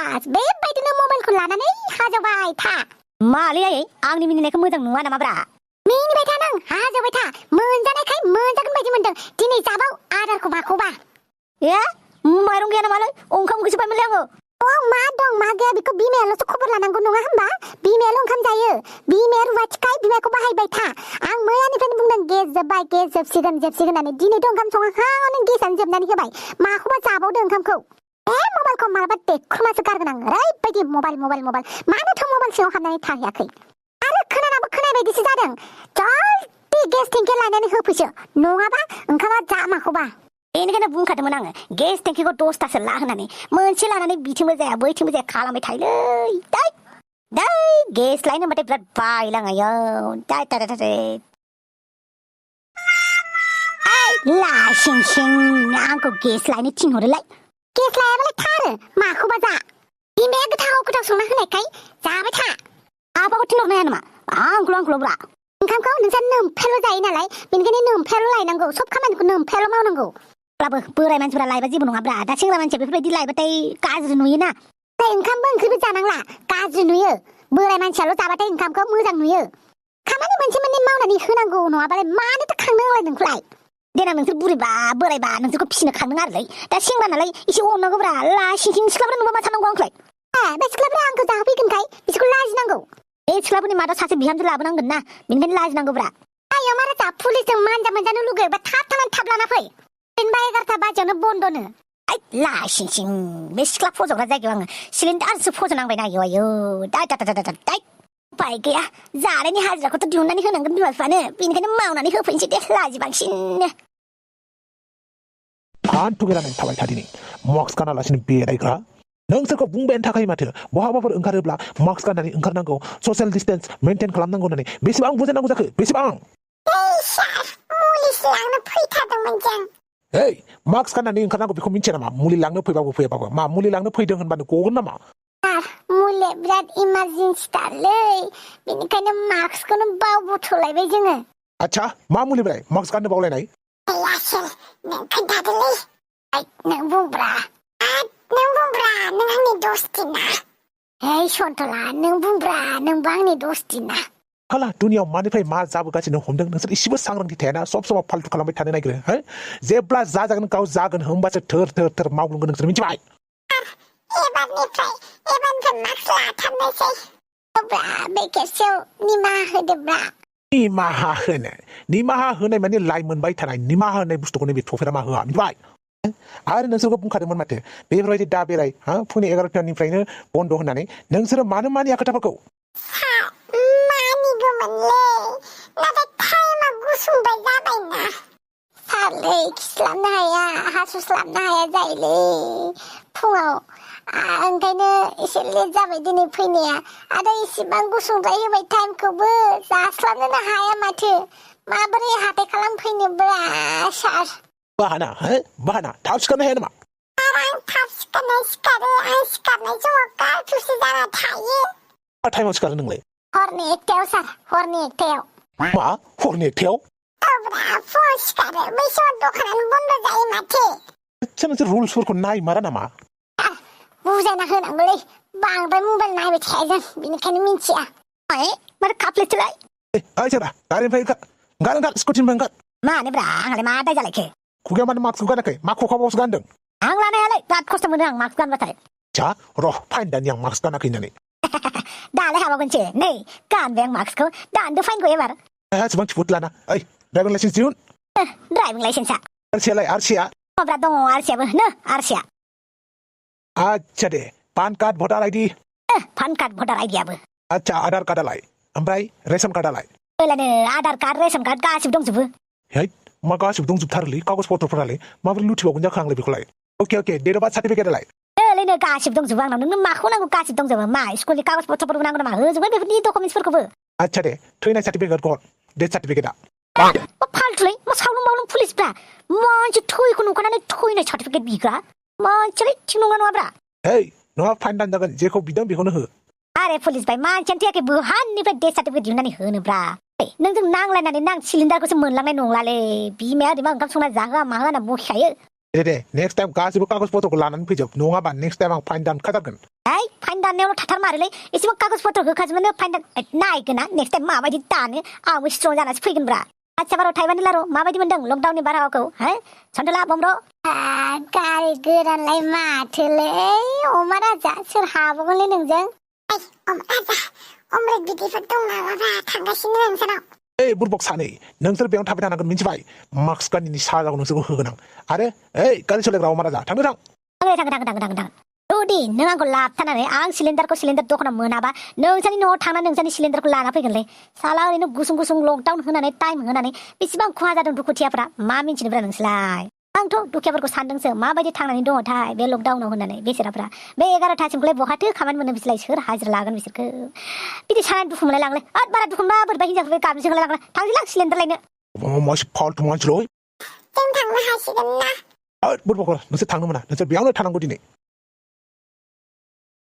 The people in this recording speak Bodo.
बेबायदिनो मबाइलखौ लानानै हाजावबाय था। मालै आयै आंनि मिनिनायखौ मोजां नुवा नामाब्रा? मिनिबाय था नों हाजावबाय था। मोनजानायखाय मोनजागोन बायदि मोनदों दिनै जाबाव आदारखौ माखौबा। ए माइरं गैया नामालै ओंखाम ओंख्रिसो बायमोनलै आङो। मा दं मा गैया बेखौ बिमायाल'सो खबर लानांगौ नङा होमबा? बिमायाल' ओंखाम जायो। बिमाया रुवाथिखाय बिमाखौ बाहायबाय था। आं मैयानिफ्रायनो बुंदों गेस जोबबाय गेस जोबसिगोन होननानै दिनैथ' ओंखाम सङाखै गेसानो जोबनानै होबाय। माखौबा जाबावदो ओंखामखौ। मबाइलखौ मालाबा देख्रुमासो गारगोन आं। ओरैबायदि मबाइल मानोथ' मबाइल सिङाव हाबनानै थाहैयाखै? आरो खोनानाबो खोनाबायदिसो जादों। जल्दि गेस टेंकियाव लायनानै होफैसो नङाबा ओंखामा जा माखौबा। बेनिखायनो बुंखादोंमोन आङो गेस टेंकिखौ 10थासो ला होननानै। मोनसे लानानै बिथिंबो जाया बैथिंबो जाया खालामबाय थायोलै। दै गेस लायनो होनबाथाय बिराद बायलाङायो। लासिं सिं आंखौ गेस लायनो थिनहरोलाय। गेस लायाबालाय थारो माखौबा जा। बिमाया गोथाव संना होनायखाय जाबाय था। आफाखौ थिनहरनो हाया नामा? आंखौल' ब्रा। ओंखामखौ नोंसा नोमफायाल' जायो नालाय बेनिखायनो नोमफायाल' लायनांगौ। सब खामानिखौ नोमफायाल' मावनांगौ। अब्लाबो बोराय मानसिफोरा लायबा जेबो नङाब्रा। दा सेंग्रा मानसिया बेफोरबायदि लायबाथाय गाज्रि नुयोना। ओंखामबो ओंख्रिबो जानांला गाज्रि नुयो। बोराय मानसियाल' जाबाथाय ओंखामखौ मोजां नुयो। खामानि मोनसे मोननै मावनानै होनांगौ नङाबालाय मानोथो खांनो नोंलाय नोंखौलाय? देनां नोंसोर बुरैबा बोरायबा नोंसोरखौ फिसिनो खांदों आरोलै। दा सेंग्रा नालाय एसे अननांगौब्रा। लासिं सिं सिख्लाफोर नुबा मा साननांगौ आंखौलाय? बे सिख्लाफोरा आंखौ जाहोफैगोनखाय बिसोरखौ लाजिनांगौ। बे सिख्लाफोरनि मादाव सासे बिहामजो लाबोनांगोन ना बेनिखायनो लाजिनांगौब्रा। आयो मारा जा पुलिसजों मानजा मोनजानो लुगैयोबा थाब लाना फै। 11 बाजियावनो बन्द'नो। लासिं सिं बे सिख्ला फज'ग्रा जायगायाव आङो सिलिन्डारसो फज'नांबायना आयौ उपाय गैया। जानायनि हाजिराखौथ' दिहुननानै होनांगोन बिमा बिफानो। बेनिखायनो मावनानै होफैनोसै दे लाजि बांसिन। फान्थु गेलानानै थाबाय था दिनै मास्क गानालासिनो बेरायग्रा। नोंसोरखौ बुंबायानो थाखायो माथो बहाबाफोर ओंखारोब्ला मास्क गाननानै ओंखारनांगौ, ससियेल डिस्टेन्स मेनटेन खालामनांगौ होननानै। बेसेबां बुजायनांगौ जाखो? बेसेबां? मुलिसो लांनो फैथारदोंमोन जों। मास्क गाननानै ओंखारनांगौ बेखौ मिन्थिया नामा? मुलि लांनो फैयाबाबो मा मुलि लांनो फैदों होनबानो गगोन नामा? मुलिया बिराद इमारजेन्सि थारलै बेनिखायनो मास्कखौनो बावबोथ'लायबाय जोङो। आच्छा मा मुलिब्राय मास्क गाननो बावलायनाय? नों खोन्थादोलै। नों बुंब्रा नों आंनि दस्थिना। सन्थला नों बुंब्रा नोंबो आंनि दस्थिना। हाला दुनियाव मानिफ्राय मा जाबोगासिनो हमदों नोंसोर इसेबो सांग्रांथि थायाना। सब समाव फाल्थु खालामबाय थानो नागिरो। जेब्ला जागोन गाव जागोन होमबासो थोर मावग्लुंगोन नोंसोर मिथिबाय? एबारनिफ्राय मास्क लाथारनोसै। बे खेबसेयाव निमाहा होदोब्रा। निमाहा होनाय माने लाइ मोनबाय थानाय। निमाहा होनाय बुस्थुखौनो बे थफेरा मा होआ मिथिबाय? आरो नोंसोरखौ बुंखादोंमोन माथो बेफोरबायदि दा बेराय फुंनि 11टानिफ्रायनो बन्द' होननानै। नोंसोरो मानो मानिया खोथाफोरखौ? मानिगौमोनलै नाथाय टाइमा गुसुंबाय जाबायना। सारलै खिस्लाबनो हाया हासुस्लाबनो हाया जायोलै फुङाव। ओंखायनो एसे लेट जाबाय दिनै फैनाया। आरो इसेबां गुसुंद्राय होबाय टाइमखौबो जास्लाबनोनो हाया माथो। माबोरै हाथाय खालामफैनोब्रा सार? बाहाना थाब सिखारनो हाया नामा? आं थाब सिखारो। आं सिखारनाय समाव गारथुसो जाना थायो। मा टाइमाव सिखारो नोंलाय? हरनि 1टायाव सार, हरनि 1टायाव। मा हरनि 1टायाव? फुङाव सिखारो। बै समाव दखानानो बन्द' जायो माथो। आच्छा नोंसोर रुल्सफोरखौ नायमारा नामा? बुजायना होनांगौलै बांद्राय मबाइल नायबाय थाया जों बेनिखायनो मिन्थिया। माथो खाफ्लेथोलाय? सेंग्रा गारिनिफ्राय ओंखार स्कुटिनिफ्राय ओंखार। मानोब्रा आंहालाय मा दाय जालायखो? खुगायाव मानो मास्कखौ गानाखै? मा खखाबावसो गानदों? आं लानायालाय बिराद खस्थ' मोनो आं मास्क गानबाथाय। र' फाइन दानि आं मास्क गानाखै होननानै। दालाय हाबावगोनसो। नै गानबाय आं मास्कखौ दानदो फाइनखौ एबार। एसेबां थिफुट लाना। ड्राइभिं लाइसेन्स दिहुन। ड्राइभिं लाइसेन्सआ? आरसिया? ब्रा दङ आरसियाबो नो आरसिया। आच्छा दे पान कार्ड भटार आइडि? पान कार्ड भटार आइडियाबो। आच्छा आधार कार्डआलाय? ओमफ्राय रेशन कार्डआलाय? आधार कार्ड रेशन कार्ड गासिबो दंजोबो। मा गासिबो दंजोबथारोलै कागज पत्रफोरालाय? माबोरै लुथिबावगोन जाखो आंलाय बेखौलाय? अके डेट अफ बार्थ सार्टिफिकेटआलाय? नै गासिबो दंजोबो आंनाव। नोंनो माखौ नांगौ गासिबो दंजोबो। मा स्कुलनि कागज पत्रफोरबो नांगौ नामा? होजोबगोन बेफोरनि डकुमेन्टसफोरखौबो। आच्छा दे थैनाय सार्टिफिकेटखौ हर। डेथ सार्टिफिकेटआ? फाल्थुलै मा सावलुं मावलुं पुलिसफ्रा मानसि थैखौ नुखानानै थैनाय सार्टिफिकेट बिग्रा मानसियालाय थिग नंगौ नङाब्रा? नङा फाइन दानजागोन। जेखौ बिदों बेखौनो हो। आरे पुलिस भाई मानसियानो थैयाखै बहानिफ्राय डेथ सार्टिफिकेट दिहुननानै होनोब्रा? नोंजों नांलायनानै सिलिन्डारखौसो मोनलांनाय नंलालै। बिमाया ओरैमा ओंखाम संना जाहोआ माहोआ होनना बखिखायो। दे नेक्स्ट टाइम गासिबो कागज पत्रखौ लानानै फैजोब नङाबा नेक्स्ट टाइम आं फाइन दानखाथारगोन। फाइन दाननायावल' थाथारमारोलै एसेबां कागज पत्र होखाजोबनानै फाइन दान नायगोन ना नेक्स्ट टाइम माबायदि दानो आंबो स्ट्रं जानासो फैगोनब्रा आच्छा बार' थाइबानि लार' माबायदि मोनदों लकडाउननि बारहावाखौ हो सन्थला बम्र' गारि गोरानलाय माथोलै अमा राजा सोर हाबावगोनलै नोंजों अमा राजा अमृत बिदैफोर दं नामाब्रा थांगासिनो नोंसानाव ओइ बुरबक सानै नोंसोर बेयावनो थाबाय थानांगोन मिन्थिबाय मास्क गाननायनि साजाखौ नोंसोरखौ होगोन आं आरो ओइ गारि सालायग्रा अमा राजा थांदो थां थांगोन जुदि नों आंखौ लाबथानानै आं सिलिन्डार दखानाव मोनाबा नोंसानि न'आव थांना नोंसानि सिलिन्डारखौ लाना फैगोनलै साला ओरैनो गुसुं गुसुं लकडाउन होनानै टाइम होनानै बेसेबां खहा जादों दुखुथियाफ्रा मा मिन्थिनोब्रा नोंसोरलाय आंथ' दुखियाफोरखौ सानदोंसो माबायदि थांनानै दङथाय बे लकडाउनाव होननानै बेसेराफ्रा बे 11थासिमखौलाय बहाथो खामानि मोनो बिसोरलाय सोर हाजिरा लागोन बिसोरखौ बिदि सानाय दुखु मोनलाय लांलाय बारा दुखु मोनबा बोरैबा हिनजावफोर गाबनोसो होलाय लांला थांसैलां सिलिन्डार लायनो मासे फाल्टु मानसिल' जों थांनो हासिगोन ना बुरबक नोंसोर थांनो मोना नोंसोर बेयावनो थानांगौ दिनै